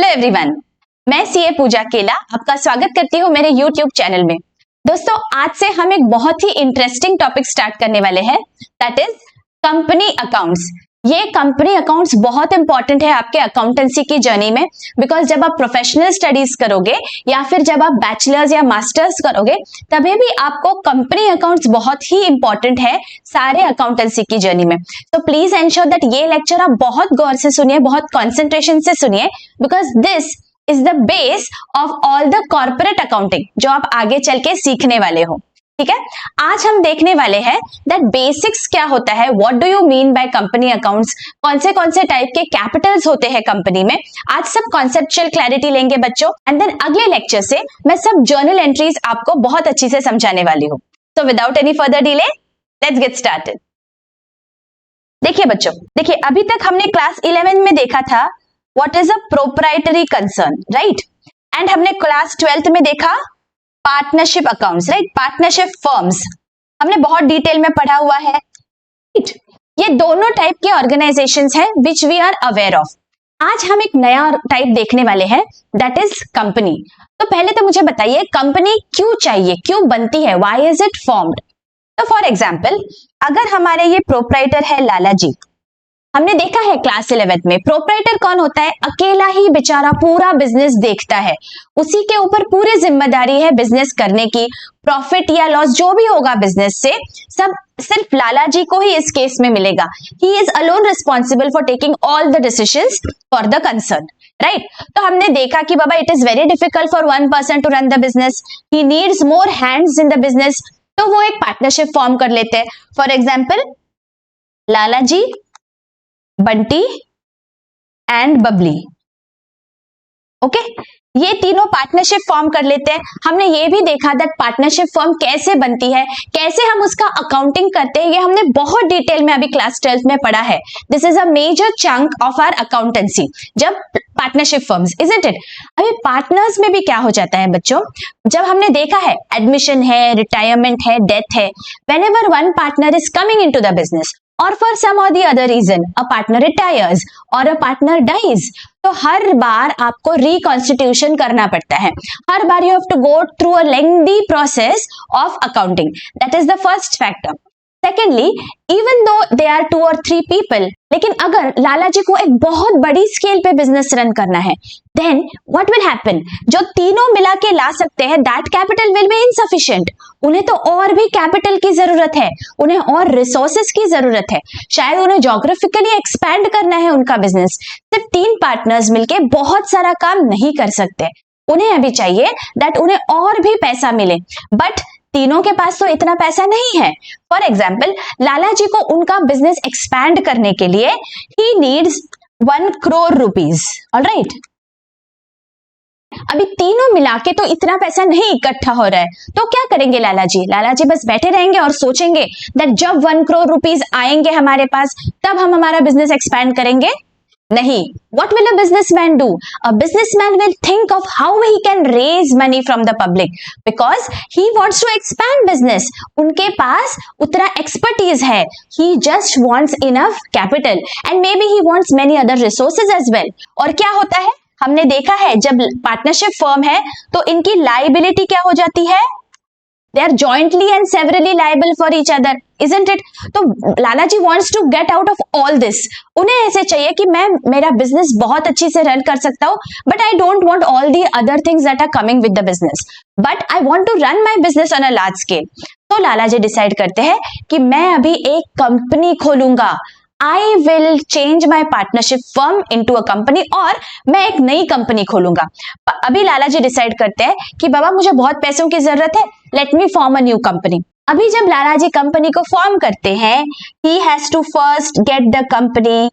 Hello everyone, मैं CA पूजा केला आपका स्वागत करती हूँ मेरे यूट्यूब चैनल में। दोस्तों, आज से हम एक बहुत ही इंटरेस्टिंग टॉपिक स्टार्ट करने वाले हैं, दैट इज कंपनी अकाउंट्स। ये कंपनी अकाउंट्स बहुत इंपॉर्टेंट है आपके अकाउंटेंसी की जर्नी में, बिकॉज जब आप प्रोफेशनल स्टडीज करोगे या फिर जब आप बैचलर्स या मास्टर्स करोगे तभी भी आपको कंपनी अकाउंट्स बहुत ही इंपॉर्टेंट है सारे अकाउंटेंसी की जर्नी में। तो प्लीज एंश्योर दैट ये लेक्चर आप बहुत गौर से सुनिए, बहुत कॉन्सेंट्रेशन से सुनिए, because this is the base of all the corporate accounting जो आप आगे चल के सीखने वाले हो। ठीक है, आज हम देखने वाले हैं दैट बेसिक्स क्या होता है, what do you mean by company accounts, कौन से टाइप के कैपिटल्स होते हैं कंपनी में। आज सब कॉन्सेप्चुअल क्लैरिटी लेंगे बच्चों, एंड देन अगले लेक्चर से मैं सब जर्नल एंट्रीज आपको बहुत अच्छी से समझाने वाली हूँ। तो without any further delay let's get started. देखिए बच्चों, देखिए अभी तक हमने क्लास 11 में देखा था what is a proprietary concern, right, and हमने क्लास 12th में देखा partnership accounts, right, partnership firms हमने बहुत डिटेल में पढ़ा हुआ है, राइट। ये दोनों टाइप के ऑर्गेनाइजेशंस हैं which we are aware of. आज हम एक नया टाइप देखने वाले हैं, दैट इज कंपनी। तो पहले तो मुझे बताइए कंपनी क्यों चाहिए, क्यों बनती है, व्हाई इज इट फॉर्म्ड। तो फॉर एग्जाम्पल, अगर हमारे ये प्रोप्राइटर है लाला जी, हमने देखा है क्लास 11 में प्रोप्राइटर कौन होता है, अकेला ही बेचारा पूरा बिजनेस देखता है, उसी के ऊपर पूरी जिम्मेदारी है बिजनेस करने की, प्रॉफिट या लॉस जो भी होगा बिजनेस से सब सिर्फ लाला जी को ही इस केस में मिलेगा। He is alone responsible for taking all the decisions for the concern, right. तो हमने देखा कि बाबा it is very difficult for one person to run the business, he needs more hands in the business, तो वो एक partnership form कर लेते हैं। For example Lala ji, Bunty and Babli, okay, ये तीनों पार्टनरशिप फॉर्म कर लेते हैं। हमने ये भी देखा दैट पार्टनरशिप फॉर्म कैसे बनती है, कैसे हम उसका अकाउंटिंग करते हैं, ये हमने बहुत डिटेल में अभी क्लास 12 में पढ़ा है। This is a major chunk of our accountancy, जब पार्टनरशिप फर्म्स, इजंट इट। अभी पार्टनर्स में भी क्या हो जाता है बच्चों, जब हमने देखा है एडमिशन है, रिटायरमेंट है, डेथ है, whenever one partner is coming into the business or for some or the other reason a partner retires or a partner dies, तो हर बार आपको रिकॉन्स्टिट्यूशन करना पड़ता है, हर बार you have to go through a lengthy process of accounting, that is the first factor. Secondly, even though they are 2 or 3 people, लेकिन अगर लाला जी को एक बहुत बड़ी स्केल पे बिजनेस रन करना है, देन व्हाट विल हैपन, जो तीनों मिला के ला सकते हैं that capital will B insufficient, उन्हें तो और भी कैपिटल की जरूरत है, उन्हें और रिसोर्सेस की जरूरत है, शायद उन्हें ज्योग्राफिकली एक्सपैंड करना है उनका बिजनेस। सिर्फ 3 पार्टनर्स मिलके बहुत सारा काम नहीं कर सकते, उन्हें अभी चाहिए दैट उन्हें और भी पैसा मिले, बट तीनों के पास तो इतना पैसा नहीं है। फॉर एग्जाम्पल लाला जी को उनका बिजनेस एक्सपैंड करने के लिए he needs 1 crore rupees, alright. अभी तीनों मिला के तो इतना पैसा नहीं इकट्ठा हो रहा है, तो क्या करेंगे लाला जी, लाला जी बस बैठे रहेंगे और सोचेंगे दैट जब 1 crore rupees आएंगे हमारे पास तब हम हमारा बिजनेस एक्सपैंड करेंगे, नहीं। What will a businessman do? A businessman will think of how he can raise money from the public because he wants to expand business. उनके पास उतना expertise है, he just wants enough capital and maybe he wants many other resources as well. और क्या होता है, हमने देखा है जब पार्टनरशिप फर्म है तो इनकी लाइबिलिटी क्या हो जाती है, they are jointly and severally liable for each other, isn't it? तो लाला जी wants to get out of all this, उन्हें ऐसे चाहिए कि मैं मेरा बिजनेस बहुत अच्छी से रन कर सकता हूँ, but I don't want all the other things that are coming with the business, but I want to run my business on a large scale. तो लाला जी डिसाइड करते हैं कि मैं अभी एक कंपनी खोलूंगा, I will change my partnership firm into a company, और मैं एक नई कंपनी खोलूंगा। अभी लाला जी डिसाइड करते हैं कि बाबा मुझे बहुत पैसों की जरूरत है, let me form a new company. अभी जब लाला जी कंपनी को फॉर्म करते हैं, he has to first get the company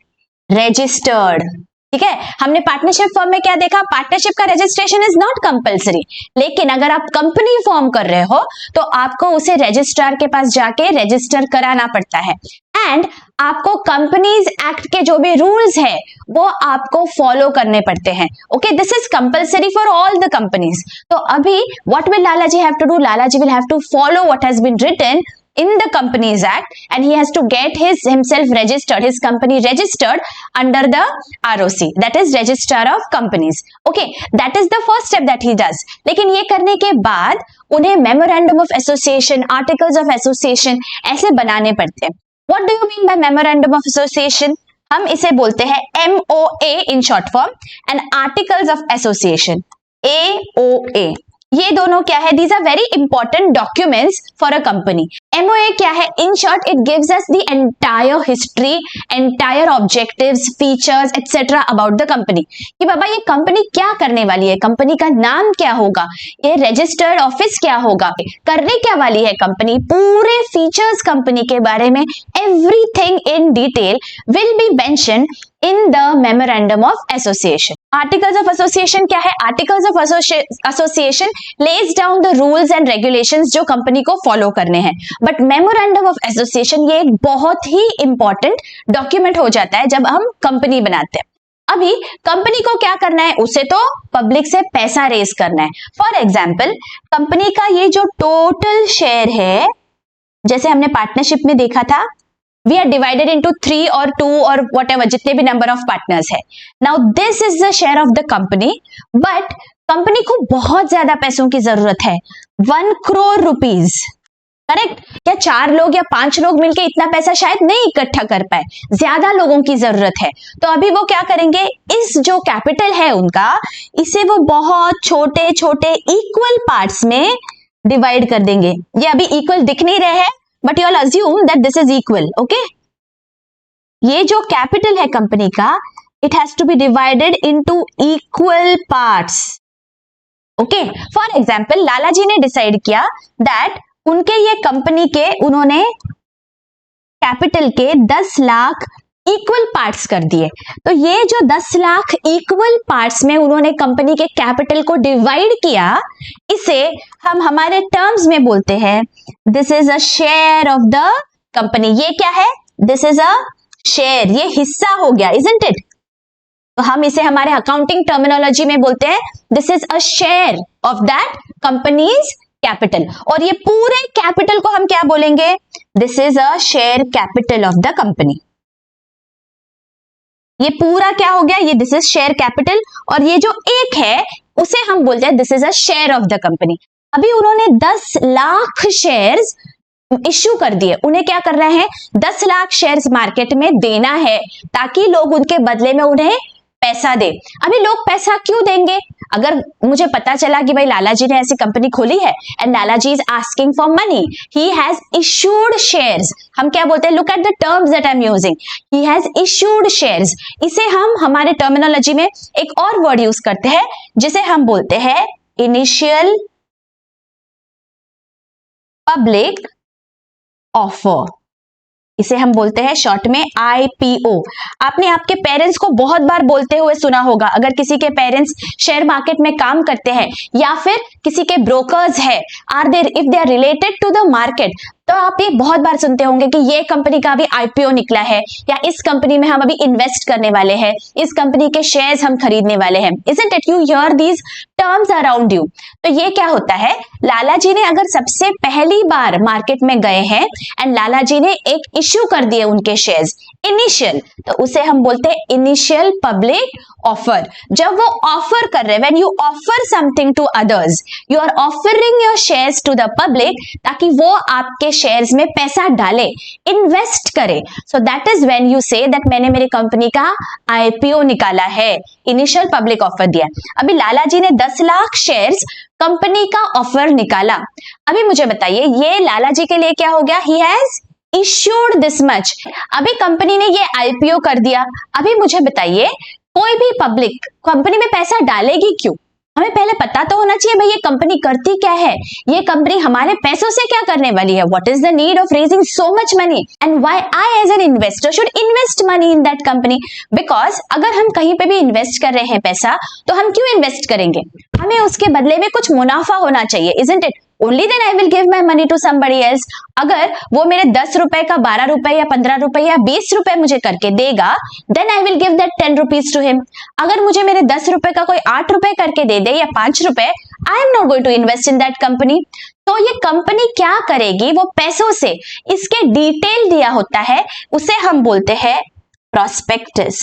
registered, ठीक है। हमने पार्टनरशिप फॉर्म में क्या देखा, पार्टनरशिप का रजिस्ट्रेशन इज नॉट कंपलसरी, लेकिन अगर आप कंपनी फॉर्म कर रहे हो तो आपको उसे रजिस्ट्रार के पास जाके रजिस्टर कराना पड़ता है, एंड आपको कंपनीज एक्ट के जो भी रूल्स है वो आपको फॉलो करने पड़ते हैं, okay, this is compulsory for all the companies. तो अभी what will Lala ji have to do, Lala ji will have to follow what has been written in the Companies Act and he has to get himself registered, his company registered under the ROC, that is Registrar of Companies. Okay, that is the first step that he does. लेकिन ये करने के बाद उन्हें Memorandum of Association, Articles of Association ऐसे बनाने पड़ते हैं. What do you mean by Memorandum of Association? हम इसे बोलते हैं MOA in short form and Articles of Association, AOA. ये दोनों क्या है? These are very important documents for a company. MOA क्या है? In short, it gives us the entire history, entire objectives, features, etc. about the company. कि बाबा ये company क्या करने वाली है, कंपनी का नाम क्या होगा, ये रजिस्टर्ड ऑफिस क्या होगा, करने क्या वाली है कंपनी, पूरे फीचर्स कंपनी के बारे में everything in detail will be mentioned in the Memorandum of Association. Articles of Association क्या है? Articles of Association lays down the rules and regulations जो कंपनी को फॉलो करने हैं. बट Memorandum of Association ये एक बहुत ही इंपॉर्टेंट डॉक्यूमेंट हो जाता है जब हम कंपनी बनाते हैं. अभी कंपनी को क्या करना है? उसे तो पब्लिक से पैसा रेज करना है. फॉर एग्जाम्पल, कंपनी का ये जो टोटल शेयर है, जैसे हमने पार्टनरशिप में देखा था, we are divided into 3 or 2 or whatever, जितने भी नंबर ऑफ पार्टनर्स है. Now this is the share of the company, but company को बहुत ज्यादा पैसों की जरूरत है, 1 crore रुपीज. करेक्ट? क्या 4 लोग या 5 लोग मिलके इतना पैसा शायद नहीं इकट्ठा कर पाए, ज्यादा लोगों की जरूरत है. तो अभी वो क्या करेंगे? इस जो कैपिटल है उनका, इसे वो बहुत छोटे छोटे इक्वल पार्ट्स में डिवाइड कर देंगे. ये अभी इक्वल दिख नहीं रहे हैं, but you all assume that this is equal. Okay, ये जो कैपिटल है कंपनी का, it has to be divided into equal parts. Okay, for example, लाला जी ने डिसाइड किया that उनके ये कंपनी के उन्होंने कैपिटल के 10 लाख इक्वल पार्ट्स कर दिए. तो ये जो 10 लाख इक्वल पार्ट्स में उन्होंने कंपनी के कैपिटल को डिवाइड किया, इसे हम हमारे टर्म्स में बोलते हैं this is a share of the company. ये क्या है? दिस इज अ शेयर, ये हिस्सा हो गया, इजंट इट? तो हम इसे हमारे अकाउंटिंग टर्मिनोलॉजी में बोलते हैं this is a share of that companies capital. और ये पूरे कैपिटल को हम क्या बोलेंगे? This is a share capital of the company. ये पूरा क्या हो गया? ये दिस इज शेयर कैपिटल, और ये जो एक है उसे हम बोलते हैं this is a share of the company. अभी उन्होंने 10 लाख शेयर्स इश्यू कर दिए. उन्हें क्या करना है? 10 लाख शेयर्स मार्केट में देना है ताकि लोग उनके बदले में उन्हें पैसा दे. अभी लोग पैसा क्यों देंगे? अगर मुझे पता चला कि भाई लाला जी ने ऐसी कंपनी खोली है and Lala ji is asking for money, he has issued shares. हम क्या बोलते हैं? Look at the terms that I am using. He has issued shares. इसे हम हमारे टर्मिनोलॉजी में एक और वर्ड यूज करते हैं जिसे हम बोलते हैं इनिशियल पब्लिक ऑफर. इसे हम बोलते हैं शॉर्ट में IPO. आपने आपके पेरेंट्स को बहुत बार बोलते हुए सुना होगा. अगर किसी के पेरेंट्स शेयर मार्केट में काम करते हैं या फिर किसी के ब्रोकर्स है, are there if they are related to the market, तो आप ये बहुत बार सुनते होंगे कि ये कंपनी का अभी IPO निकला है, या इस कंपनी में हम अभी इन्वेस्ट करने वाले हैं, इस कंपनी के शेयर्स हम खरीदने वाले हैं. Isn't it? You hear these terms around you. तो ये क्या होता है? लाला जी ने अगर सबसे पहली बार मार्केट में गए हैं एंड लाला जी ने एक इश्यू कर दिए उनके शेयर्स इनिशियल, तो उसे हम बोलते हैं इनिशियल पब्लिक ऑफर. जब वो ऑफर कर रहे हैं, when you offer something to others, you are offering your shares to the public, ताकि वो आपके शेयर्स में पैसा डाले, इन्वेस्ट करे. So that is when you say that मैंने मेरी कंपनी का IPO निकाला है, इनिशियल पब्लिक ऑफर दिया. अभी लाला जी ने 10 लाख शेयर्स कंपनी का ऑफर निकाला. अभी मुझे बताइए, ये लाला जी के लिए क्या हो गया? ही हैज इश्यूड दिस मच. अभी कंपनी ने ये IPO कर दिया. अभी मुझे बताइए, कोई भी पब्लिक कंपनी में पैसा डालेगी क्यों? हमें पहले पता तो होना चाहिए भाई ये कंपनी करती क्या है, ये कंपनी हमारे पैसों से क्या करने वाली है. What is the need of raising so much money and why I as an investor should invest money in that company. Because अगर हम कहीं पे भी इन्वेस्ट कर रहे हैं पैसा, तो हम क्यों इन्वेस्ट करेंगे? हमें उसके बदले में कुछ मुनाफा होना चाहिए, isn't it? only then I will give my money to somebody else. अगर वो मेरे 10 रुपए का 12 रुपए या 15 रुपए या 20 रुपए मुझे करके देगा, then I will give that 10 rupees to him. अगर मुझे मेरे 10 रुपए का कोई 8 रुपए करके दे दे या 5 रुपए, I am not going to invest in that company. तो ये कंपनी क्या करेगी, वो पैसों से इसके डिटेल दिया होता है, उसे हम बोलते हैं प्रोस्पेक्टस.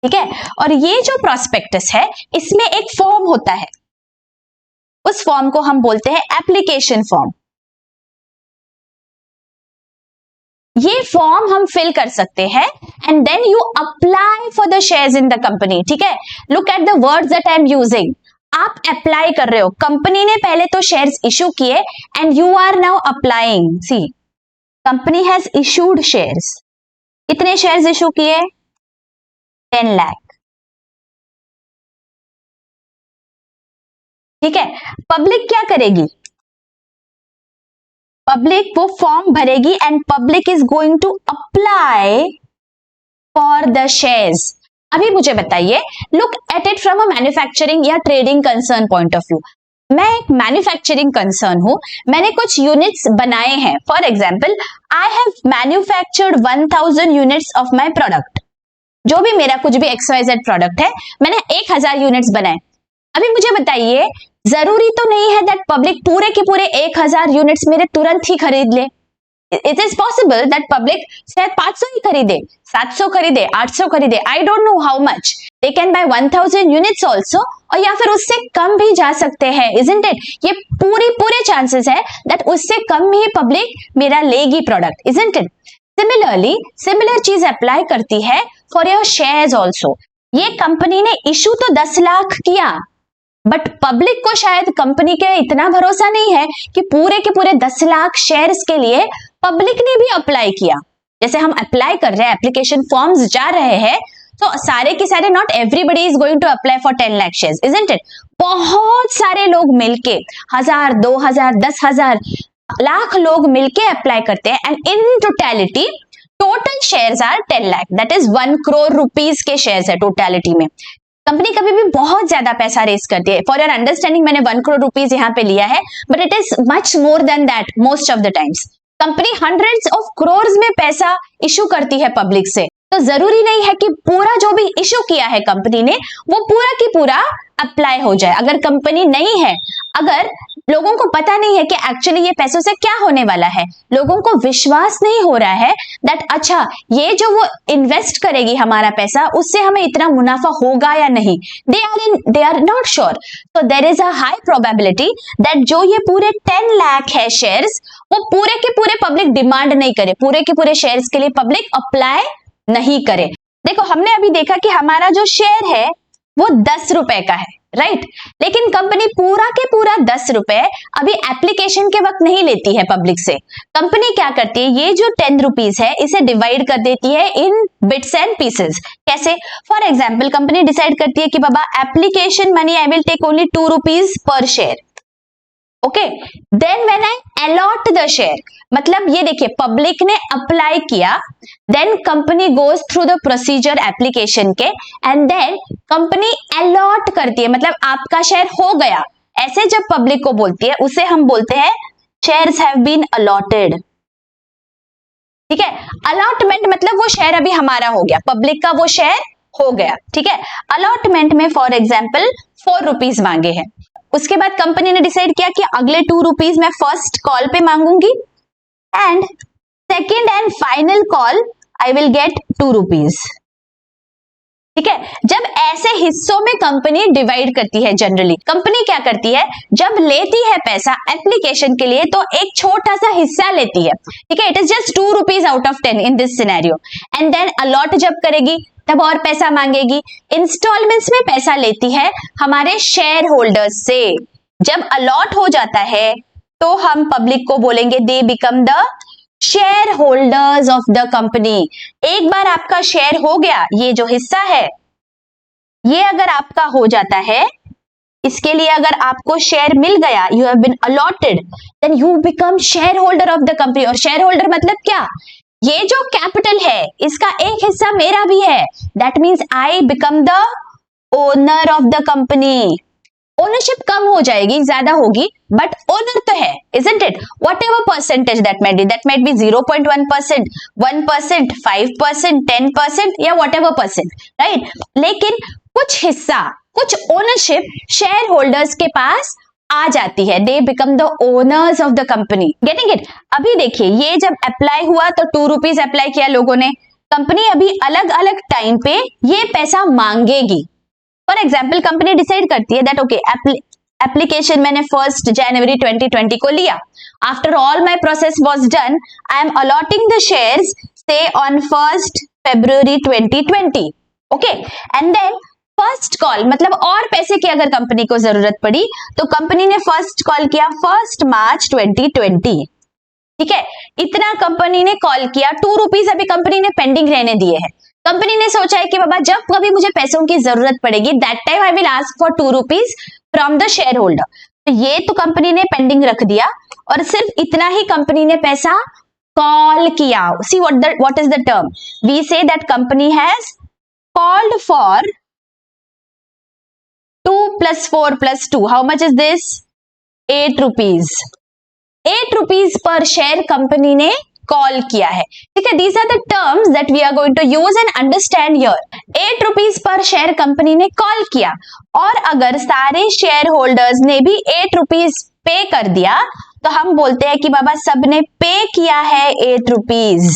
ठीक है, और ये जो प्रोस्पेक्टस है इसमें एक फॉर्म होता है, उस फॉर्म को हम बोलते हैं एप्लीकेशन फॉर्म. ये फॉर्म हम फिल कर सकते हैं and then you apply for the shares in the company. ठीक है, look at the words that I am using. आप अप्लाई कर रहे हो, कंपनी ने पहले तो शेयर्स इशू किए and you are now applying. See, company has issued shares. कितने शेयर्स इशू किए? 10 लाख. ठीक है, पब्लिक क्या करेगी? पब्लिक वो फॉर्म भरेगी and public is going to apply for the shares. अभी मुझे बताइए, look at it from a manufacturing या trading concern point of view. मैं एक मैन्युफैक्चरिंग कंसर्न हूं, मैंने कुछ यूनिट्स बनाए हैं. For example, I have manufactured 1000 units of my product. जो भी मेरा कुछ भी XYZ प्रोडक्ट है, मैंने 1000 यूनिट्स बनाए. अभी मुझे बताइए, जरूरी तो नहीं है दैट पब्लिक पूरे के पूरे 1000 यूनिट्स मेरे तुरंत ही खरीद ले. It is possible that public शायद 500 ही खरीदे, 700 खरीदे, 800 खरीदे. I don't know how much. They can buy 1000 units also, और या फिर उससे कम भी जा सकते हैं. Isn't it? ये पूरे चांसेस है दैट उससे कम ही पब्लिक मेरा लेगी product. Isn't it? Similarly similar चीज अप्लाई करती है फॉर योर शेयर्स ऑल्सो. ये कंपनी ने इशू तो 10 लाख किया, बट पब्लिक को शायद कंपनी के इतना भरोसा नहीं है कि पूरे के पूरे 10 लाख शेयर्स के लिए पब्लिक ने भी अप्लाई किया. जैसे हम अप्लाई कर रहे हैं, एप्लीकेशन फॉर्म्स जा रहे हैं, तो सारे के सारे, not everybody is going to apply for 10 lakh shares. Isn't it? बहुत सारे लोग मिलके 1000, 2000, 10,000 लाख लोग मिलके अप्लाई करते हैं and in totality total shares are 10 lakh. That is 1 crore rupees के शेयर्स है टोटलिटी में. कंपनी कभी भी बहुत ज्यादा पैसा रेस करती है. फॉर योर अंडरस्टैंडिंग, मैंने 1 करोड़ रुपीज यहाँ पे लिया है, but it is much more then that most of the times. Company hundreds of crore में पैसा इशू करती है पब्लिक से. तो जरूरी नहीं है कि पूरा जो भी इशू किया है कंपनी ने वो पूरा की पूरा अप्लाई हो जाए. अगर कंपनी नहीं है, अगर लोगों को पता नहीं है कि एक्चुअली ये पैसों से क्या होने वाला है, लोगों को विश्वास नहीं हो रहा है दैट अच्छा ये जो वो इन्वेस्ट करेगी हमारा पैसा, उससे हमें इतना मुनाफा होगा या नहीं, दे आर नॉट श्योर. तो there is a high probability that जो ये पूरे 10 लाख है शेयर्स, वो पूरे के पूरे पब्लिक डिमांड नहीं करे, पूरे के पूरे शेयर्स के लिए पब्लिक अप्लाई नहीं करे. देखो, हमने अभी देखा कि हमारा जो शेयर है वो 10 रुपए का है, राइट? लेकिन कंपनी पूरा के पूरा 10 रुपए अभी एप्लीकेशन के वक्त नहीं लेती है पब्लिक से. कंपनी क्या करती है, ये जो 10 रुपीज है इसे डिवाइड कर देती है इन बिट्स एंड पीसेस. कैसे? फॉर एग्जाम्पल, कंपनी डिसाइड करती है कि बाबा application money I will take only 2 rupees per share. Okay, then when I allot the share, मतलब ये देखिए पब्लिक ने अप्लाई किया, then company goes through the procedure application के एंड देन कंपनी अलॉट करती है, मतलब आपका शेयर हो गया. ऐसे जब पब्लिक को बोलती है उसे हम बोलते हैं शेयर्स हैव बीन अलॉटेड. ठीक है, अलॉटमेंट मतलब वो शेयर अभी हमारा हो गया, पब्लिक का वो शेयर हो गया. ठीक है, अलॉटमेंट में फॉर एग्जाम्पल 4 रुपीज मांगे हैं. उसके बाद कंपनी ने डिसाइड किया कि अगले 2 रुपीज मैं फर्स्ट कॉल पे मांगूंगी and second and final call I will get 2 rupees. ठीक है, जब ऐसे हिस्सों में कंपनी डिवाइड करती है, जनरली कंपनी क्या करती है, जब लेती है पैसा एप्लीकेशन के लिए तो एक छोटा सा हिस्सा लेती है. ठीक है, it is just 2 rupees out of 10 in this scenario. And then allot जब करेगी तब और पैसा मांगेगी. इंस्टॉलमेंट्स में पैसा लेती है हमारे शेयर होल्डर्स से. जब अलॉट हो जाता है तो हम पब्लिक को बोलेंगे they become the share holders of the company. एक बार आपका शेयर हो गया, ये जो हिस्सा है ये अगर आपका हो जाता है, इसके लिए अगर आपको शेयर मिल गया, you have been allotted, then you become shareholder of the company. और शेयर होल्डर मतलब क्या, ये जो कैपिटल है इसका एक हिस्सा मेरा भी है. That means I become the owner of the company. Ownership कम हो जाएगी, ज्यादा होगी, बट ओनर तो है, isn't it? Whatever percentage that might be 0.1%, 1%, 5%, 10% या whatever percent, right? लेकिन कुछ हिस्सा, कुछ ओनरशिप शेयर होल्डर्स के पास आ जाती है, they become the owners of the company. Getting it? अभी देखिए, ये जब अप्लाई हुआ तो 2 रुपीज अप्लाई किया लोगों ने, कंपनी अभी अलग अलग टाइम पे ये पैसा मांगेगी. फॉर एग्जाम्पल कंपनी डिसाइड करती है दैट ओके, एप्लीकेशन मैंने 1 जनवरी 2020 को लिया, after all my process was done, I am allotting the shares से on 1 February 2020. Okay, and then first call, मतलब और पैसे की अगर कंपनी को जरूरत पड़ी तो कंपनी ने फर्स्ट कॉल किया 1 March 2020. ठीक है, इतना कंपनी ने कॉल किया, 2 रुपीज अभी कंपनी ने पेंडिंग रहने दिए हैं. कंपनी ने सोचा है कि बाबा जब कभी मुझे पैसों की जरूरत पड़ेगी, that time I will ask for 2 rupees from the share holder. तो ये तो कंपनी ने पेंडिंग रख दिया, और सिर्फ इतना ही कंपनी ने पैसा कॉल किया. See what is the term, we say that company has called for 2 + 4 + 2. How much is this? 8 rupees. 8 rupees per share company ने कॉल किया है. ठीक है, these are the terms that we are going to use and understand here. 8 rupees per share company ने call किया, और अगर सारे शेयर होल्डर्स ने भी 8 रुपीज पे कर दिया तो हम बोलते हैं कि बाबा सबने पे किया है 8 रुपीज.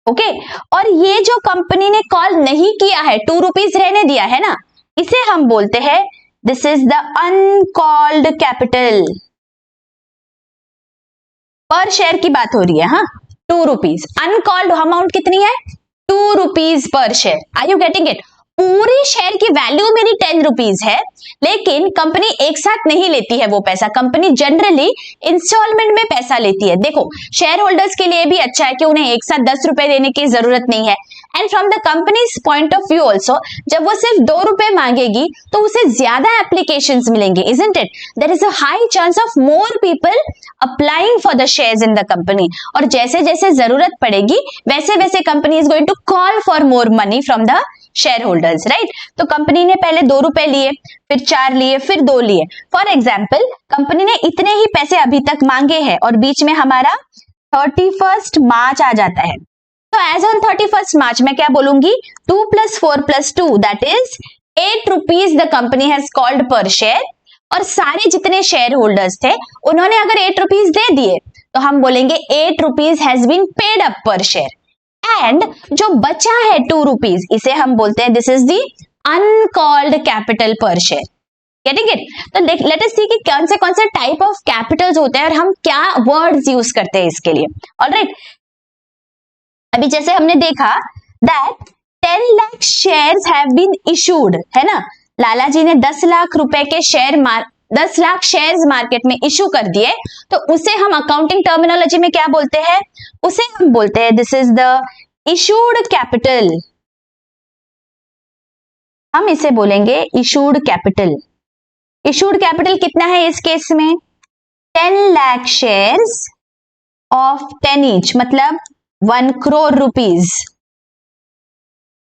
ओके, और ये जो कंपनी ने कॉल नहीं किया है, 2 रुपीज रहने दिया है ना, इसे हम बोलते हैं this is the uncalled capital. Per share की बात हो रही है, हाँ, 2 रुपीज. अनकॉल्ड अमाउंट कितनी है? 2 rupees per share. Are you getting it? पूरी शेयर की वैल्यू मेरी 10 रुपीज है, लेकिन कंपनी एक साथ नहीं लेती है वो पैसा. कंपनी जनरली इंस्टॉलमेंट में पैसा लेती है. देखो, शेयर होल्डर्स के लिए भी अच्छा है कि उन्हें एक साथ 10 रुपए देने की जरूरत नहीं है. And from the companies point of view also, जब वो सिर्फ 2 रुपए मांगेगी तो उसे ज्यादा एप्लीकेशंस मिलेंगे, isn't it? There is a high chance of more people applying for the shares in the company. और जैसे जैसे जरूरत पड़ेगी वैसे वैसे company is going to call for more money from the shareholders, right? तो company ने पहले 2 रुपए लिए, फिर 4 लिए, फिर 2 लिए. फॉर एग्जाम्पल कंपनी ने इतने ही पैसे अभी तक मांगे हैं, और बीच में हमारा 31 मार्च आ जाता है. तो एज ऑन 31 मार्च मैं क्या बोलूंगी? 2 + 4 + 2 that is 8 rupees the company has called पर शेयर. और सारे जितने शेयर होल्डर्स थे उन्होंने अगर 8 रुपीज दे दिए तो हम बोलेंगे 8 rupees has been paid up per share. And जो बचा है 2 रुपीज, इसे हम बोलते हैं this is the uncalled capital per share. Getting it? तो लेट अस सी कि कौन से टाइप ऑफ कैपिटल्स होते हैं और हम क्या वर्ड्स यूज करते हैं इसके लिए. ऑलराइट, अभी जैसे हमने देखा that 10 lakh shares have been issued, है ना? लाला जी ने 10 लाख रुपए के 10 लाख शेयर्स मार्केट में इशू कर दिए, तो उसे हम अकाउंटिंग टर्मिनोलॉजी में क्या बोलते हैं? उसे हम बोलते हैं this is the issued capital. हम इसे बोलेंगे इशूड कैपिटल. इशूड कैपिटल कितना है इस केस में? 10 लाख शेयर्स ऑफ 10 ईच, मतलब 1 crore रुपीज.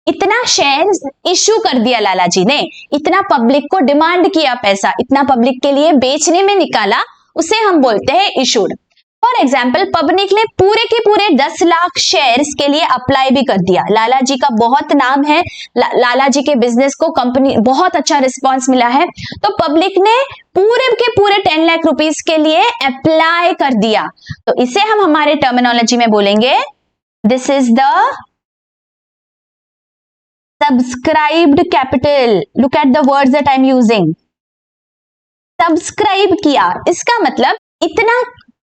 इतना शेयर्स इश्यू कर दिया लाला जी ने, इतना पब्लिक को डिमांड किया पैसा, इतना पब्लिक के लिए बेचने में निकाला, उसे हम बोलते हैं इशूड. फॉर एग्जाम्पल पब्लिक ने पूरे के पूरे 10 लाख शेयर्स के लिए अप्लाई भी कर दिया. लाला जी का बहुत नाम है, लाला जी के बिजनेस को कंपनी बहुत अच्छा रिस्पॉन्स मिला है, तो पब्लिक ने पूरे के पूरे 10 लाख रुपीज के लिए अप्लाई कर दिया. तो इसे हम हमारे टर्मिनोलॉजी में बोलेंगे this is the subscribed capital. Look at the words that I'm using. Subscribe किया, इसका मतलब इतना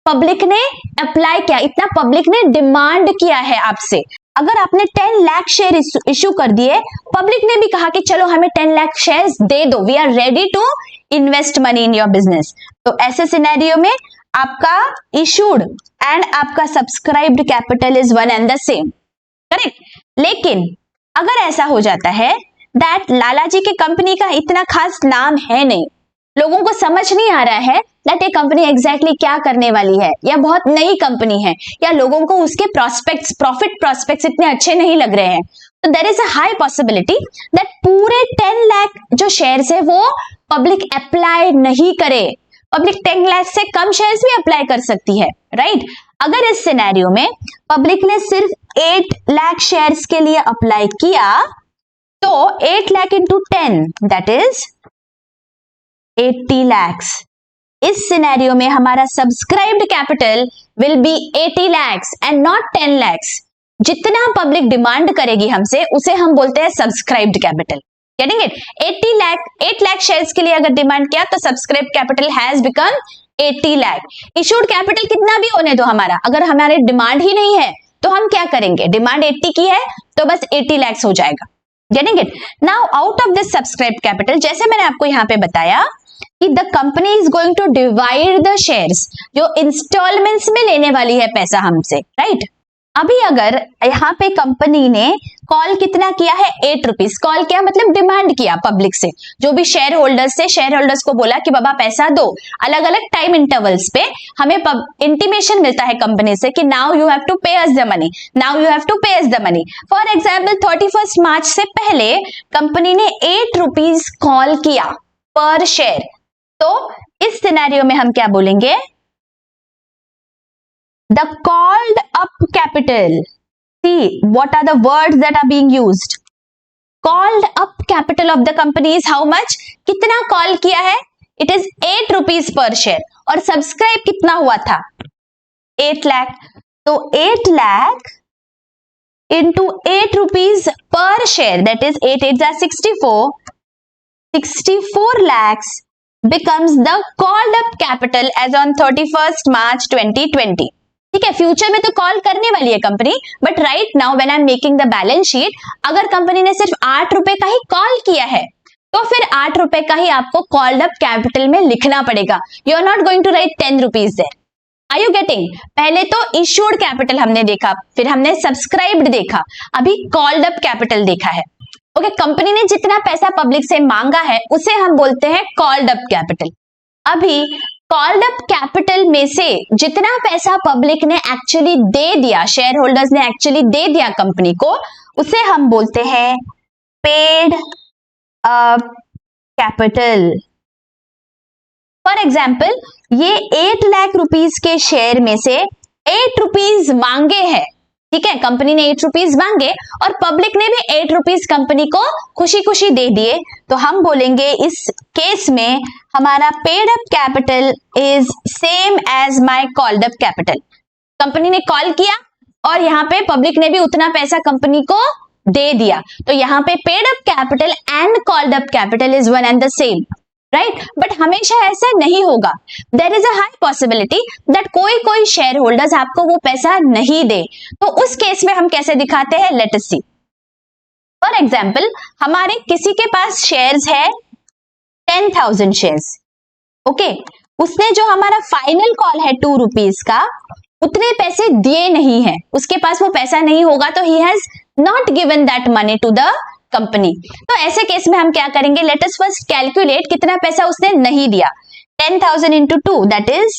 पब्लिक ने अप्लाई किया, इतना पब्लिक ने डिमांड किया है आपसे. अगर आपने 10 लाख शेयर इश्यू कर दिए, पब्लिक ने भी कहा कि चलो हमें 10 लाख शेयर्स दे दो, we are ready to invest money in your business. तो ऐसे सिनेरियो में आपका इशूड एंड आपका subscribed capital is one and the same, correct? लेकिन अगर ऐसा हो जाता है दैट लाला जी की कंपनी का इतना खास नाम है नहीं, लोगों को समझ नहीं आ रहा है दैट ये कंपनी एग्जैक्टली क्या करने वाली है, या बहुत नई कंपनी है, या लोगों को उसके प्रोस्पेक्ट्स, प्रॉफिट प्रोस्पेक्ट्स इतने अच्छे नहीं लग रहे हैं, तो there is a high possibility that पूरे 10 लाख जो शेयर्स है वो पब्लिक अप्लाई नहीं करे, पब्लिक 10 लाख से कम शेयर्स भी अप्लाई कर सकती है, राइट? अगर इस सिनेरियो में पब्लिक ने सिर्फ 8 लाख शेयर्स के लिए अप्लाई किया तो 8 lakh into 10 that is 80 lakhs. इस सिनेरियो में हमारा subscribed capital will B 80 lakhs and not 10 lakhs. जितना पब्लिक डिमांड करेगी हमसे उसे हम बोलते हैं subscribed capital. Getting it? 8 lakh shares के लिए अगर डिमांड किया तो subscribed capital has become 80 lakh. Issued capital कितना भी होने दो हमारा, अगर हमारे डिमांड ही नहीं है तो हम क्या करेंगे? डिमांड 80 की है तो बस 80 lakhs हो जाएगा. गेटिंग इट? Now out of this subscribed capital, जैसे मैंने आपको यहाँ पे बताया कि the company is going to divide the shares, जो इंस्टॉलमेंट्स में लेने वाली है पैसा हमसे, राइट? अभी अगर यहाँ पे कंपनी ने कॉल कितना किया है? 8 रुपीज. कॉल किया मतलब डिमांड किया पब्लिक से, जो भी शेयर होल्डर्स थे, शेयर होल्डर्स को बोला कि बाबा पैसा दो. अलग अलग टाइम इंटरवल्स पे हमें इंटीमेशन मिलता है कंपनी से कि now you have to pay us the money, now you have to pay us the money. For example 31 मार्च से पहले कंपनी ने 8 रुपीज कॉल किया पर शेयर. तो इस सिनेरियो में हम क्या बोलेंगे? The called up capital. See what are the words that are being used. Called up capital of the company is how much? कितना कॉल किया है? It is 8 rupees per share. और सब्सक्राइब कितना हुआ था? 8 लाख. तो 8 lakh into 8 rupees per share, that is 8 8 are 64. 64 lakhs becomes the called up capital as on 31st March 2020. ठीक है, फ्यूचर में तो कॉल करने वाली है company, but right now when I am making the balance sheet, अगर कंपनी ने सिर्फ 8 रुपए का ही कॉल किया है तो फिर 8 रुपए का ही आपको कॉल्ड अप कैपिटल में लिखना पड़ेगा. You are not going to write 10 rupees there. Are you getting? पहले तो इश्यूड कैपिटल हमने देखा, फिर हमने सब्सक्राइब्ड देखा, अभी कॉल्ड अप कैपिटल देखा है. ओके, कंपनी ने जितना पैसा पब्लिक से मांगा है उसे हम बोलते हैं कॉल्ड अप कैपिटल. अभी कॉल्ड अप कैपिटल में से जितना पैसा पब्लिक ने एक्चुअली दे दिया, शेयर होल्डर्स ने एक्चुअली दे दिया कंपनी को, उसे हम बोलते हैं paid up capital. For example ये 8 लाख रुपीज के शेयर में से 8 रुपीज मांगे हैं, ठीक है, कंपनी ने 8 रुपीज मांगे और पब्लिक ने भी 8 रुपीज कंपनी को खुशी खुशी दे दिए, तो हम बोलेंगे इस केस में हमारा paid up capital is same as my called up capital. Company ने कॉल किया और यहाँ पे पब्लिक ने भी उतना पैसा कंपनी को दे दिया, तो यहाँ पे paid up capital and called up capital is one and the same, right? But हमेशा ऐसा नहीं होगा. There is a high possibility that कोई शेयर होल्डर्स आपको वो पैसा नहीं दे, तो उस केस में हम कैसे दिखाते हैं? Let us see. For example हमारे किसी के पास शेयर्स है 10,000 शेयर्स. ओके, उसने जो हमारा फाइनल कॉल है 2 रुपीज का, उतने पैसे दिए नहीं है, उसके पास वो पैसा नहीं होगा, तो he has not given that money to the company. तो ऐसे केस में हम क्या करेंगे? लेट अस फर्स्ट कैलकुलेट कितना पैसा उसने नहीं दिया. 10,000 इंटू 2 दैट इज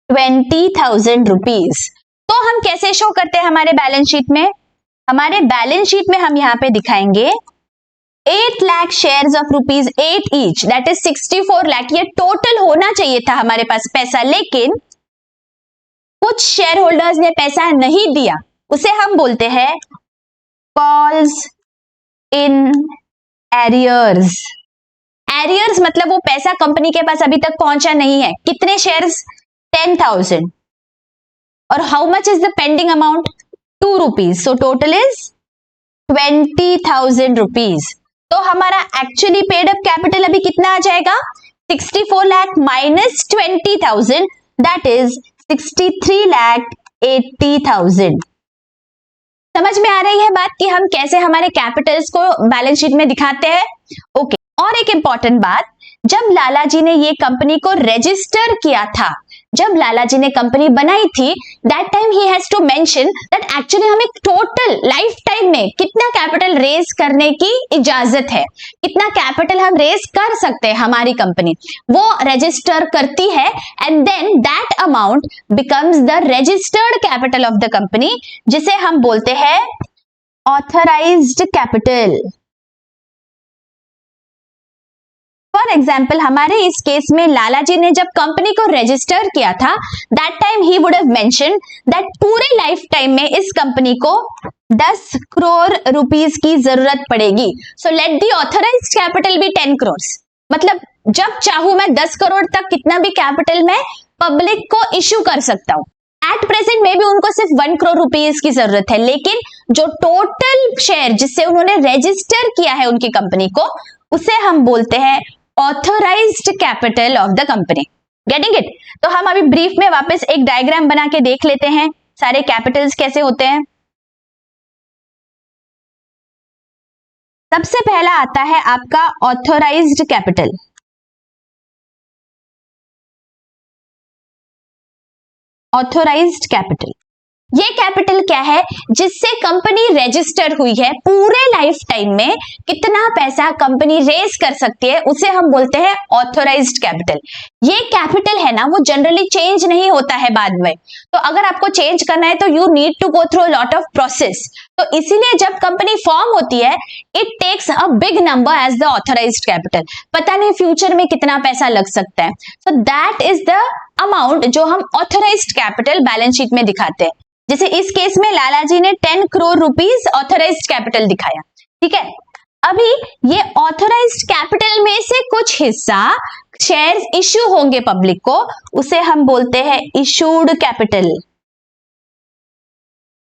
20,000 रुपीज. तो हम कैसे शो करते हैं हमारे बैलेंस शीट में? हमारे बैलेंस शीट में हम यहाँ पे दिखाएंगे 8 lakh shares of rupees 8 each, that is 64 lakh. ये टोटल होना चाहिए था हमारे पास पैसा, लेकिन कुछ शेयर होल्डर्स ने पैसा नहीं दिया, उसे हम बोलते हैं कॉल्स इन एरियर्स. एरियर्स मतलब वो पैसा कंपनी के पास अभी तक पहुंचा नहीं है. कितने शेयर्स? 10,000. और how much is the pending amount? 2 rupees. So total is 20,000 rupees. तो हमारा एक्चुअली पेड अप कैपिटल अभी कितना आ जाएगा? 64 lakh minus 20,000 that is 63 lakh 80,000. समझ में आ रही है बात कि हम कैसे हमारे कैपिटल्स को बैलेंस शीट में दिखाते हैं? ओके, और एक इंपॉर्टेंट बात, जब लाला जी ने ये कंपनी को रजिस्टर किया था, जब लाला जी ने कंपनी बनाई थी, that time he has to mention that actually हमें टोटल लाइफ टाइम में कितना कैपिटल रेज करने की इजाजत है, कितना कैपिटल हम रेज कर सकते हैं हमारी कंपनी, वो रजिस्टर करती है and then that amount becomes the registered capital of the company, जिसे हम बोलते हैं ऑथराइज्ड कैपिटल. फॉर एग्जाम्पल हमारे इस केस में लाला जी ने जब कंपनी को रजिस्टर किया था, that time he would have mention that पूरे लाइफ टाइम में इस कंपनी को 10 करोड़ रुपीस की जरूरत पड़ेगी। So let the authorised capital be 10 crore. मतलब जब चाहूं मैं 10 करोड़ तक कितना भी कैपिटल मैं पब्लिक को इश्यू कर सकता हूं। एट प्रेजेंट में भी उनको सिर्फ 1 करोड़ रुपीस की जरूरत है, लेकिन जो टोटल शेयर जिससे उन्होंने रजिस्टर किया है उनकी कंपनी को, उसे हम बोलते हैं authorised capital of the company. Getting it? तो हम अभी ब्रीफ में वापस एक डायग्राम बना के देख लेते हैं सारे कैपिटल्स कैसे होते हैं। सबसे पहला आता है आपका ऑथराइज्ड कैपिटल। ऑथराइज्ड कैपिटल, ये कैपिटल क्या है? जिससे कंपनी रजिस्टर हुई है, पूरे लाइफ टाइम में कितना पैसा कंपनी रेज कर सकती है, उसे हम बोलते हैं ऑथराइज्ड कैपिटल। ये कैपिटल है ना, वो जनरली चेंज नहीं होता है बाद में। तो अगर आपको चेंज करना है तो you need to go through lot of process. तो इसीलिए जब कंपनी फॉर्म होती है, it takes a big number as the authorised capital. पता नहीं फ्यूचर में कितना पैसा लग सकता है। So that is the amount जो हम ऑथराइज्ड कैपिटल बैलेंस शीट में दिखाते हैं। जैसे इस केस में लाला जी ने 10 करोड़ रुपीस ऑथराइज्ड कैपिटल दिखाया, ठीक है। अभी ये ऑथराइज्ड कैपिटल में से कुछ हिस्सा शेयर्स इश्यू होंगे पब्लिक को, उसे हम बोलते हैं इशूड कैपिटल।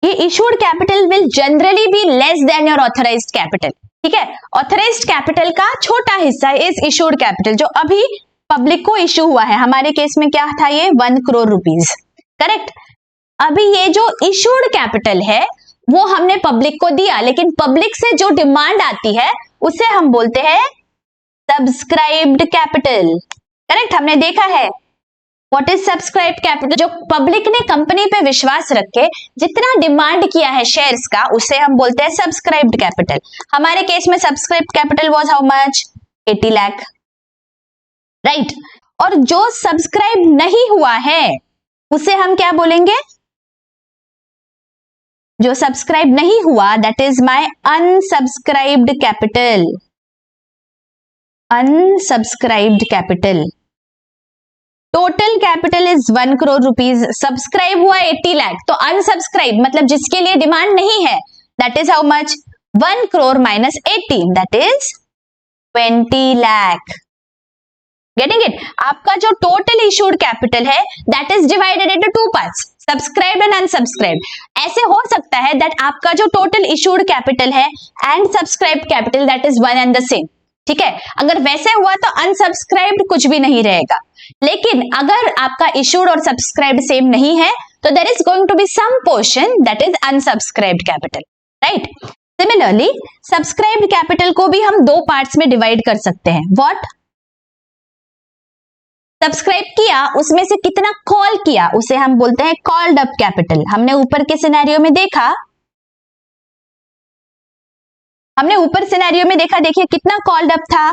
ये issued capital will generally be less than your authorised capital, ठीक है। ऑथराइज्ड कैपिटल का छोटा हिस्सा इज इशूड कैपिटल, जो अभी पब्लिक को इश्यू हुआ है। हमारे केस में क्या था? ये 1 करोड़ रुपीस, करेक्ट। अभी ये जो इशूड कैपिटल है वो हमने पब्लिक को दिया, लेकिन पब्लिक से जो डिमांड आती है उसे हम बोलते हैं सब्सक्राइब्ड कैपिटल, करेक्ट। हमने देखा है व्हाट इज सब्सक्राइब्ड कैपिटल। जो पब्लिक ने कंपनी पे विश्वास रख के जितना डिमांड किया है शेयर्स का, उसे हम बोलते हैं सब्सक्राइब्ड कैपिटल। हमारे केस में subscribed capital was how much? 80 lakh, right. और जो सब्सक्राइब नहीं हुआ है उसे हम क्या बोलेंगे? जो सब्सक्राइब नहीं हुआ, that is my unsubscribed capital. Unsubscribed capital. Total capital is 1 crore rupees, subscribe हुआ 80 लाख, तो अनसब्सक्राइब मतलब जिसके लिए डिमांड नहीं है, that is how much? 1 crore minus 80, that is 20 lakh. Getting it? आपका जो टोटल इशूड कैपिटल है that is divided into 2 parts, subscribed and unsubscribed. ऐसे हो सकता है दैट आपका जो टोटल इशूड कैपिटल है and subscribed capital that is one and the same, ठीक है। अगर वैसे हुआ तो अनसब्सक्राइब्ड कुछ भी नहीं रहेगा, लेकिन अगर आपका इशूड और सब्सक्राइब्ड सेम नहीं है तो there is going to be some portion that is unsubscribed capital, right. Similarly subscribed capital को भी हम 2 पार्ट्स में डिवाइड कर सकते हैं। व्हाट? सब्सक्राइब किया, उसमें से कितना कॉल किया उसे हम बोलते हैं कॉल्ड अप कैपिटल। हमने ऊपर के सिनेरियो में देखा, देखिए कितना कॉल्ड अप था?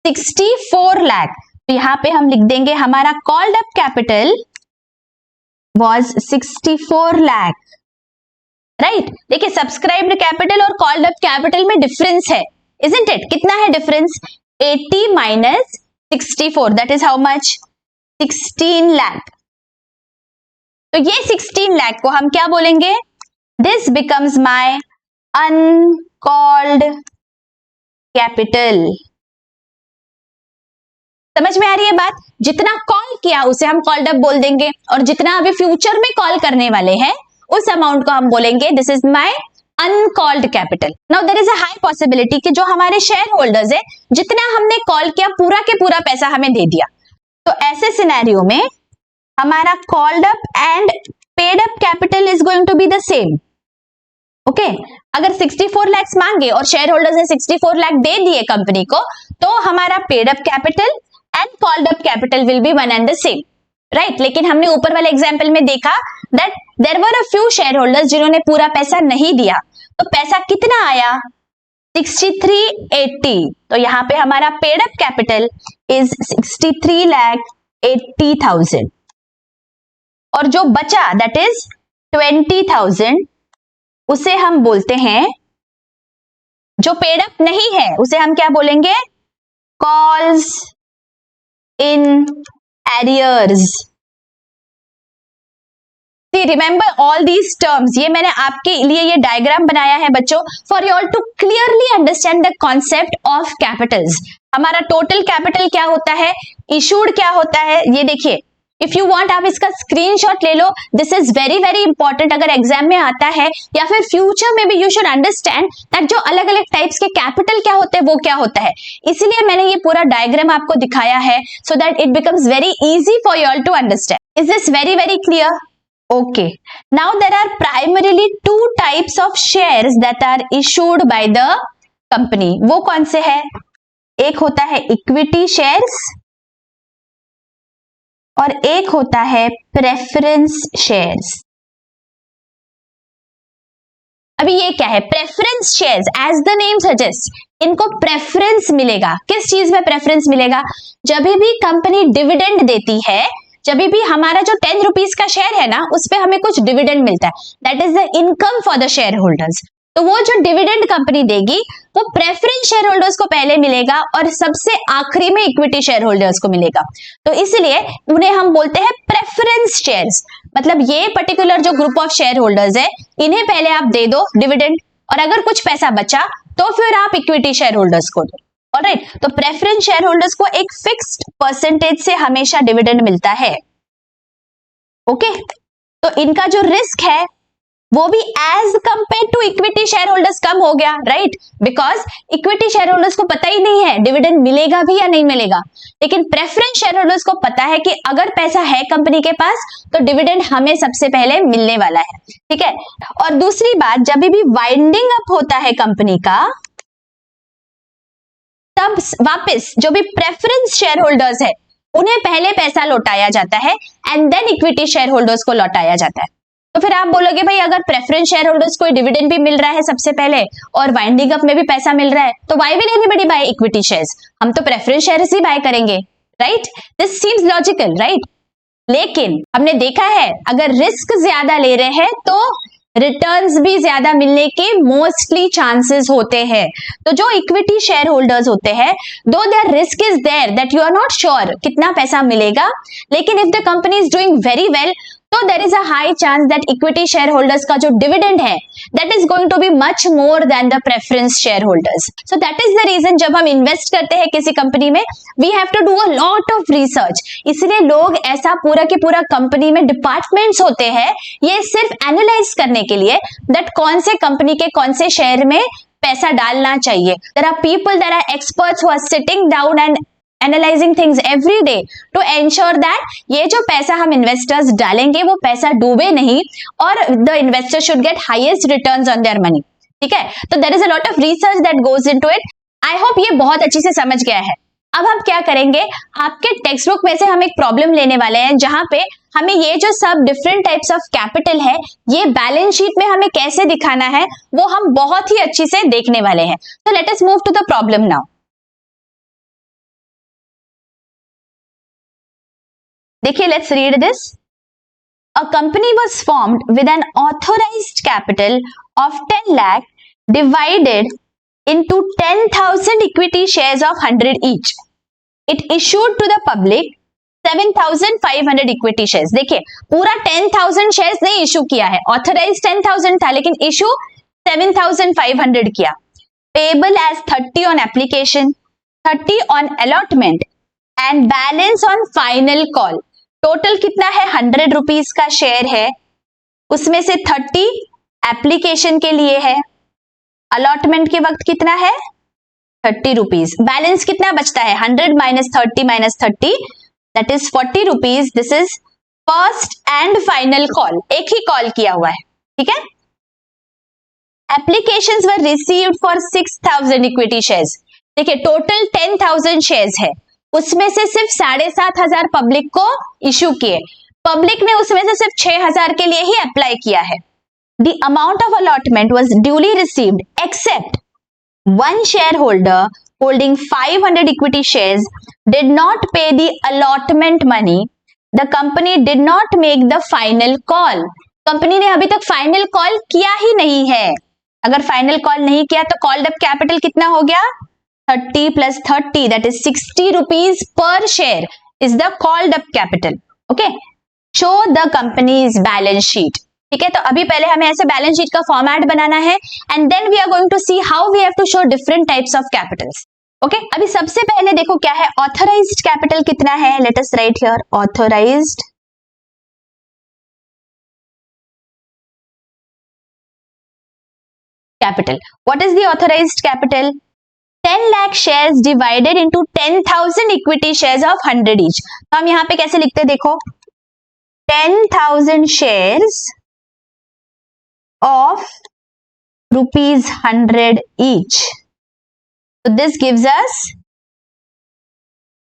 64 लाख। तो यहां पे हम लिख देंगे हमारा called up capital was 64 lakh, right. देखिए सब्सक्राइब्ड कैपिटल और कॉल्ड अप कैपिटल में डिफरेंस है, इजंट इट? कितना है difference? 80 minus 64, that is how much? 16 lakh. तो ये 16 लाख को हम क्या बोलेंगे? This becomes my uncalled capital. समझ में आ रही है बात? जितना कॉल किया उसे हम कॉल्ड अप बोल देंगे, और जितना अभी फ्यूचर में कॉल करने वाले हैं उस अमाउंट को हम बोलेंगे this is my uncalled capital. Now there is a high possibility कि जो हमारे शेयर होल्डर्स है, जितना हमने कॉल किया पूरा के पूरा पैसा हमें दे दिया। तो ऐसे सिनेरियो में हमारा called up and paid up capital is going to be the same, okay. अगर 64 लाख मांगे और शेयर होल्डर्स ने 64 लाख दे दिए कंपनी को, तो हमारा paid up capital and called up capital will be one and the same, right. लेकिन हमने ऊपर वाले एग्जांपल में देखा that there were a few share holders जिन्होंने पूरा पैसा नहीं दिया, तो पैसा कितना आया? 6380। तो यहाँ पे हमारा पेड अप कैपिटल इज 63,80,000, और जो बचा दैट इज 20,000 उसे हम बोलते हैं, जो पेड अप नहीं है उसे हम क्या बोलेंगे? calls in arrears. See, remember all these terms. ये मैंने आपके लिए ये डायग्राम बनाया है बच्चों, for you all to clearly understand the concept of capitals. हमारा टोटल कैपिटल क्या होता है, इशूड क्या होता है, ये देखिए. इफ यू वांट आप इसका स्क्रीनशॉट ले लो. This is very very important. अगर एग्जाम में आता है या फिर फ्यूचर में भी यू शुड अंडरस्टैंड दैट जो अलग अलग टाइप्स के कैपिटल क्या होते हैं वो क्या होता है. इसीलिए मैंने ये पूरा डायग्राम आपको दिखाया है so that it becomes very easy for you all to understand. Is this very very clear? Okay, now there are primarily two types of shares that are issued by the company. वो कौन से है? एक होता है equity shares और एक होता है प्रेफरेंस शेयर्स. अभी ये क्या है? Preference shares. As the name suggest, इनको प्रेफरेंस मिलेगा. किस चीज में प्रेफरेंस मिलेगा? जब भी कंपनी डिविडेंड देती है, जब भी हमारा जो 10 रुपीज का शेयर है ना, उस पे हमें कुछ डिविडेंड मिलता है. That is the income for the share holders. तो वो जो डिविडेंड कंपनी देगी वो प्रेफरेंस शेयर होल्डर्स को पहले मिलेगा और सबसे आखिरी में इक्विटी शेयर होल्डर्स को मिलेगा. तो इसलिए उन्हें हम बोलते हैं प्रेफरेंस शेयर्स. मतलब ये पर्टिकुलर जो ग्रुप ऑफ शेयर होल्डर्स है, इन्हें पहले आप दे दो डिविडेंड और अगर कुछ पैसा बचा तो फिर आप इक्विटी शेयर होल्डर्स को दो. ऑलराइट, तो प्रेफरेंस शेयर होल्डर्स को एक फिक्स्ड परसेंटेज से हमेशा डिविडेंड मिलता है. ओके, तो इनका जो रिस्क है वो भी as compare to equity share holders कम हो गया, right? Because equity share holders को पता ही नहीं है डिविडेंड मिलेगा भी या नहीं मिलेगा, लेकिन प्रेफरेंस शेयर होल्डर्स को पता है कि अगर पैसा है कंपनी के पास तो डिविडेंड हमें सबसे पहले मिलने वाला है. ठीक है, और दूसरी बात, जब भी वाइंडिंग अप होता है कंपनी का, तब वापस जो भी प्रेफरेंस शेयर होल्डर्स है उन्हें पहले पैसा लौटाया जाता है and then equity share holders को लौटाया जाता है. तो फिर आप बोलोगे भाई अगर प्रेफरेंस शेयर होल्डर्स को डिविडेंड भी मिल रहा है सबसे पहले और वाइंडिंग अप में भी पैसा मिल रहा है, तो why will anybody by equity shares? हम तो प्रेफरेंस शेयर्स ही बाय करेंगे, right? This seems logical, right? लेकिन हमने देखा है अगर रिस्क ज्यादा ले रहे हैं तो रिटर्न्स भी ज्यादा मिलने के मोस्टली चांसेस होते हैं. तो जो इक्विटी शेयर होल्डर्स होते हैं, though there risk is there that you are not sure कितना पैसा मिलेगा, लेकिन if the company is doing very well तो there is a high chance that equity share holders का जो डिविडेंड है that is going to be much more than the preference share holders. So that is the reason जब हम invest करते हैं किसी company में, we have to do a lot of research. इसलिए लोग ऐसा पूरा के पूरा कंपनी में डिपार्टमेंट्स होते हैं ये सिर्फ एनालाइज करने के लिए दैट कौन से कंपनी के कौन से शेयर में पैसा डालना चाहिए. There are people, there are experts who are sitting down and analysing things every day to ensure that ये जो पैसा हम इन्वेस्टर्स डालेंगे वो पैसा डूबे नहीं और the investor should get highest returns on their money. ठीक है, तो there is a lot of research that goes into it. I hope ये बहुत अच्छे से समझ गया है. अब हम क्या करेंगे, आपके टेक्स्ट बुक में से हम एक प्रॉब्लम लेने वाले हैं जहां पे हमें ये जो सब डिफरेंट टाइप्स ऑफ कैपिटल है ये बैलेंस शीट में हमें कैसे दिखाना है वो हम बहुत ही अच्छी से देखने वाले हैं. तो let us move to the problem now. देखिए, let's read this. A company was formed with an authorized capital of 10 lakh divided into 10,000 equity shares of 100 each. It issued to the public 7,500 equity shares. देखिए, पूरा 10,000 shares नहीं issue किया है, authorise 10,000 था लेकिन issue 7,500 किया. Payable as 30 on application, 30 on allotment and balance on final call. Total कितना है? 100 रुपीज का शेयर है, उसमें से 30 एप्लीकेशन के लिए है, अलॉटमेंट के वक्त कितना है? 30 रुपीज. बैलेंस कितना बचता है? 100 minus 30 that is 40 rupees. This is first and final call, एक ही कॉल किया हुआ है. ठीक है, applications were received for 6,000 equity shares. देखिए, टोटल 10,000 शेयर्स है, उसमें से सिर्फ 7,500 पब्लिक को इशू किए. पब्लिक ने उसमें से सिर्फ 6,000 के लिए ही अप्लाई किया है. The amount of allotment was duly received except one share holder holding 500 equity shares did not pay the allotment money. The company did not make the final call. Company ने अभी तक फाइनल कॉल किया ही नहीं है. अगर final call नहीं किया तो कॉल्ड अप कैपिटल कितना हो गया? 30 plus 30 that is 60 rupees per share is the called up capital. Okay, show the company's balance sheet. ठीक है, तो अभी पहले हमें ऐसे बैलेंस शीट का फॉर्मेट बनाना है and then we are going to see how we have to show different types of capitals. Okay, अभी सबसे पहले देखो क्या है, ऑथराइज्ड कैपिटल कितना है. Let us right here authorised capital. What is the authorized capital? 10 lakh shares divided into 10,000 equity shares of 100 each. तो हम यहाँ पे कैसे लिखते हैं देखो, 10,000 shares of rupees 100 each. So this gives us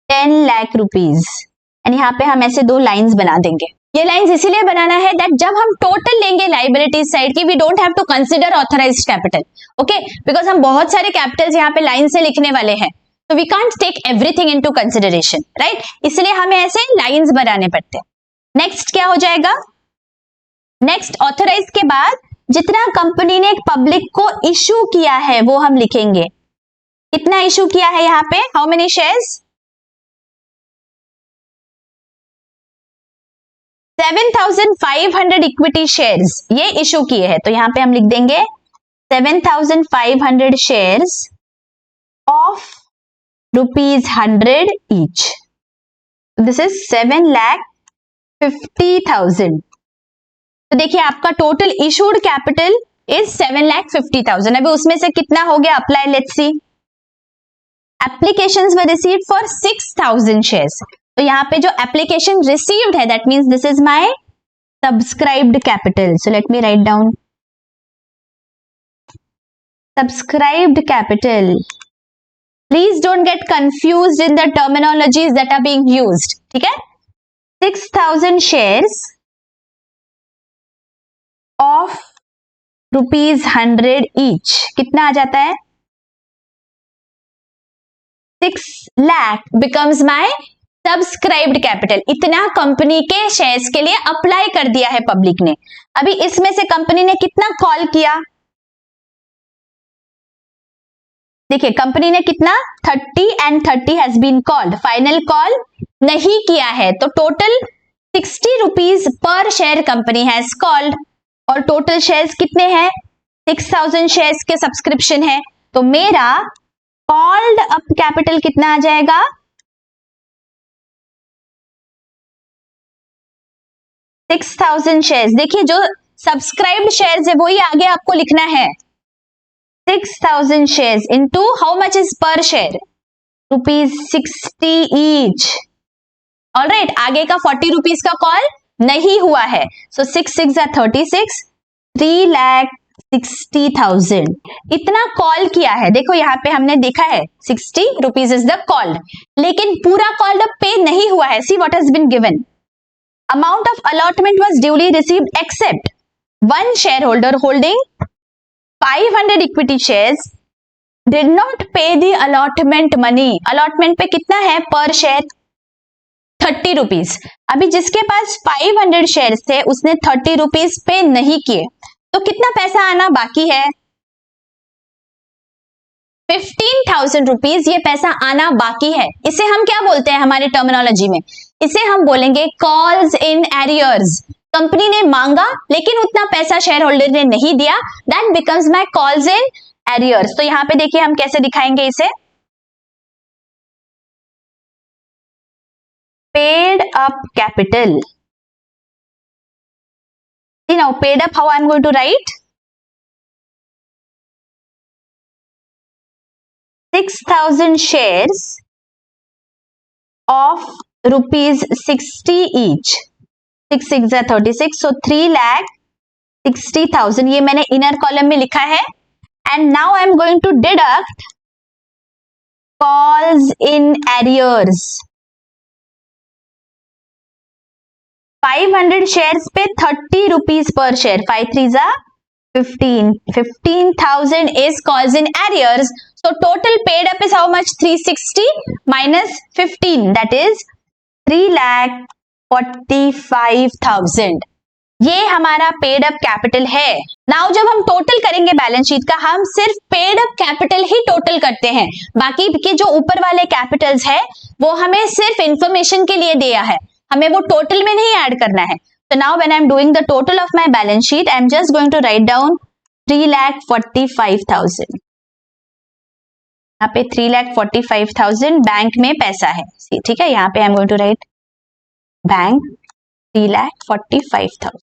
10 lakh rupees. And यहाँ पे हम ऐसे दो लाइंस बना देंगे. ये लाइंस इसीलिए बनाना है दैट जब हम टोटल लेंगे लाइबिलिटीज साइड की, we don't have to consider authorised capital. Okay, because हम बहुत सारे कैपिटल्स यहाँ पे लाइन से लिखने वाले हैं, तो we can't take everything into consideration, right. इसलिए हमें ऐसे लाइंस बनाने पड़ते हैं. नेक्स्ट क्या हो जाएगा, नेक्स्ट ऑथराइज के बाद जितना कंपनी ने पब्लिक को इशू किया है वो हम लिखेंगे. कितना इशू किया है यहाँ पे, how many shares, 7,500 equity shares ये इशू किए हैं, तो यहां पे हम लिख देंगे 7,500 shares of ₹100 each. This is 7,50,000. तो देखिए आपका टोटल इशूड कैपिटल इज 7,50,000. अभी उसमें से कितना हो गया apply, let's see. Applications were received for 6,000 shares. तो यहाँ पे जो एप्लीकेशन रिसीव्ड है that means this is my subscribed capital. So let me write down subscribed capital. Please don't get confused in the terminologies that are being used. ठीक है, 6,000 shares of ₹100 each कितना आ जाता है, 6 lakh becomes my subscribed capital. इतना company के shares के लिए apply कर दिया है पब्लिक ने. अभी इसमें से कंपनी ने कितना कॉल किया, देखिए कंपनी ने कितना 30 and 30 has been called. Final call नहीं किया है, तो total 60 rupees per share company has called. और टोटल शेयर्स कितने हैं, 6,000 शेयर्स के सब्सक्रिप्शन है, तो मेरा कॉल्ड अप कैपिटल कितना आ जाएगा, 6,000 शेयर्स. देखिए जो सब्सक्राइब्ड शेयर्स है वही आगे आपको लिखना है. 6,000 shares into how much is पर शेयर, ₹60 ईच. ऑलराइट, आगे का 40 रुपीज का कॉल नहीं हुआ है, सो 6 6 36, 3,60,000 इतना कॉल किया है. देखो यहाँ पे हमने देखा है 60 रुपीज इज द कॉल्ड, लेकिन पूरा कॉल्ड अप पे नहीं हुआ है. See what has been given, amount of allotment was duly received except one shareholder holding 500 equity shares did not pay the allotment money. allotment पे कितना है पर शेयर, 30 रुपीज. अभी जिसके पास 500 शेयर्स थे उसने 30 रुपीज पे नहीं किए, तो कितना पैसा आना बाकी है, 15,000 रुपीज ये पैसा आना बाकी है. इसे हम क्या बोलते हैं हमारे टर्मिनोलॉजी में, इसे हम बोलेंगे कॉल्स इन एरियर्स. कंपनी ने मांगा लेकिन उतना पैसा शेयर होल्डर ने नहीं दिया, that becomes my calls in arrears. तो यहाँ पे देखिए हम कैसे दिखाएंगे इसे, paid up capital. Now paid up, how I am going to write, 6,000 shares of ₹60 each. 6 6 36, so 3,60,000 ये मैंने इनर कॉलम में लिखा है. And now I am going to deduct calls in arrears. 500 shares पे 30 rupees per share, 5 3 15, 15,000 is calls in arrears. So total paid up is how much, 360 minus 15, that is 3,45,000. ये हमारा paid up capital है। Now जब हम total करेंगे balance sheet का, हम सिर्फ पेड अप कैपिटल ही टोटल करते हैं, बाकी के जो ऊपर वाले कैपिटल्स है वो हमें सिर्फ इंफॉर्मेशन के लिए दिया है, हमें वो टोटल में नहीं ऐड करना है। So now when I am doing the total of my balance sheet, I am just going to write down 3,45,000। यहाँ पे 3,45,000 बैंक में पैसा है, ठीक है। यहाँ पे I am going to write bank 3,45,000।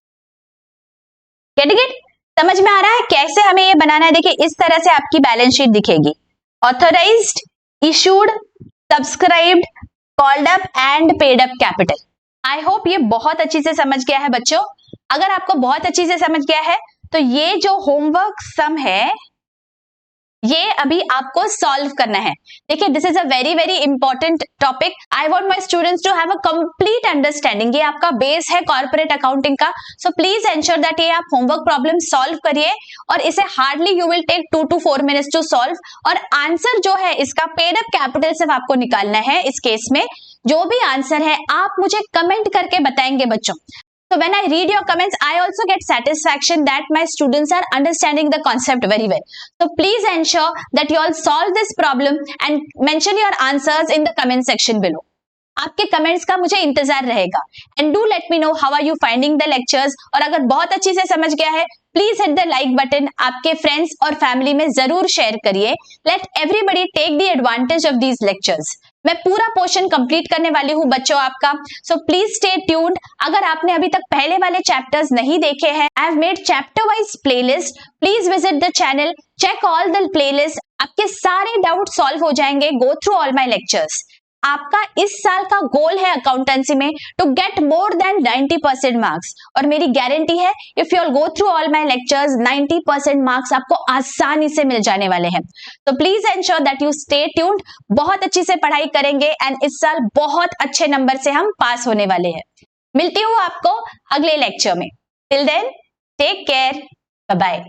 Get it? समझ में आ रहा है कैसे हमें ये बनाना है? देखिए इस तरह से आपकी बैलेंस शीट दिखेगी, authorised, issued, subscribed, called up and paid up capital. I hope ये बहुत अच्छी से समझ गया है बच्चों। अगर आपको बहुत अच्छी से समझ गया है तो ये जो होमवर्क सम है ये अभी आपको सॉल्व करना है। देखिए this is a very very important topic. I want my students to have a complete understanding. ये आपका बेस है कॉर्पोरेट अकाउंटिंग का। सो प्लीज एंश्योर दैट ये आप होमवर्क प्रॉब्लम सॉल्व करिए और इसे hardly you will take 2 to 4 minutes to solve. और आंसर जो है इसका पेड अप कैपिटल सिर्फ आपको निकालना है। इस केस में जो भी आंसर है आप मुझे कमेंट करके बताएंगे बच्चों। So when I read your comments, I also get satisfaction that my students are understanding the concept very well. So please ensure that you all solve this problem and mention your answers in the comment section below. आपके comments का मुझे इंतजार रहेगा। And do let me know how are you finding the lectures. और अगर बहुत अच्छी से समझ गया है please hit the like button, आपके फ्रेंड्स और फैमिली में जरूर शेयर करिए। Let everybody take the advantage of these lectures. मैं पूरा पोर्शन कंप्लीट करने वाली हूँ बच्चों आपका। So please stay tuned. अगर आपने अभी तक पहले वाले चैप्टर्स नहीं देखे हैं, I have made chapter wise playlist. Please visit the channel, check all the playlist. आपके सारे डाउट सॉल्व हो जाएंगे। Go through all my lectures. आपका इस साल का गोल है अकाउंटेंसी में to get more than 90% marks. और मेरी गारंटी है if you all go through all my lectures 90% marks आपको आसानी से मिल जाने वाले हैं। तो please ensure that you stay tuned. बहुत अच्छी से पढ़ाई करेंगे एंड इस साल बहुत अच्छे नंबर से हम पास होने वाले हैं। मिलती हूँ आपको अगले लेक्चर में। Till then take care, bye bye.